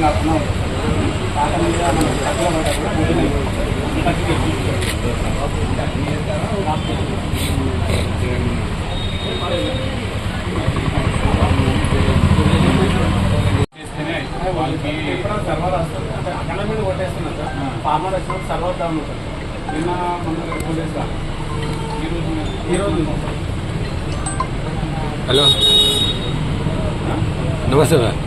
కాకుండా కాక మీద మనం తక్కువ పడ్డప్పుడు వాళ్ళకి ఎప్పుడో సర్వర్ వస్తుంది అంటే అక్కడ మీద కొట్టేస్తున్నారు సార్. ఫార్మర్ వచ్చినప్పుడు సర్వర్ డౌన్ ఉంటుంది. నిన్న మన పోలీస్ ఈరోజు హలో నమస్తే సార్.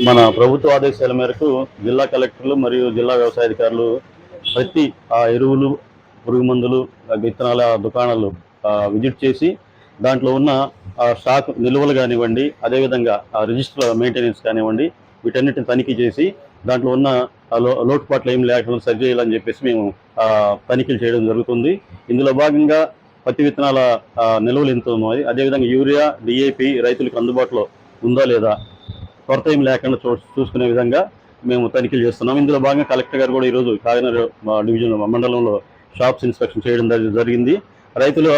మన ప్రభుత్వ ఆదేశాల మేరకు జిల్లా కలెక్టర్లు మరియు జిల్లా వ్యవసాయ అధికారులు ప్రతి ఎరువులు, పురుగు మందులు, విత్తనాల దుకాణాలు విజిట్ చేసి దాంట్లో ఉన్న స్టాక్ నిల్వలు కానివ్వండి, అదేవిధంగా రిజిస్టర్ మెయింటెనెన్స్ కానివ్వండి, వీటన్నిటిని తనిఖీ చేసి దాంట్లో ఉన్న లోటుపాట్లు ఏం లేకుండా సరిచేయాలని చెప్పేసి మేము తనిఖీలు చేయడం జరుగుతుంది. ఇందులో భాగంగా పత్తి విత్తనాల నిల్వలు ఎంత ఉన్నాయి, అదేవిధంగా యూరియా, డిఏపి రైతులకు అందుబాటులో ఉందా లేదా, కొరత ఏం లేకుండా చూసుకునే విధంగా మేము తనిఖీలు చేస్తున్నాం. ఇందులో భాగంగా కలెక్టర్ గారు కూడా ఈరోజు కాకినాడ డివిజన్ మండలంలో షాప్స్ ఇన్స్పెక్షన్ చేయడం జరిగింది. రైతులు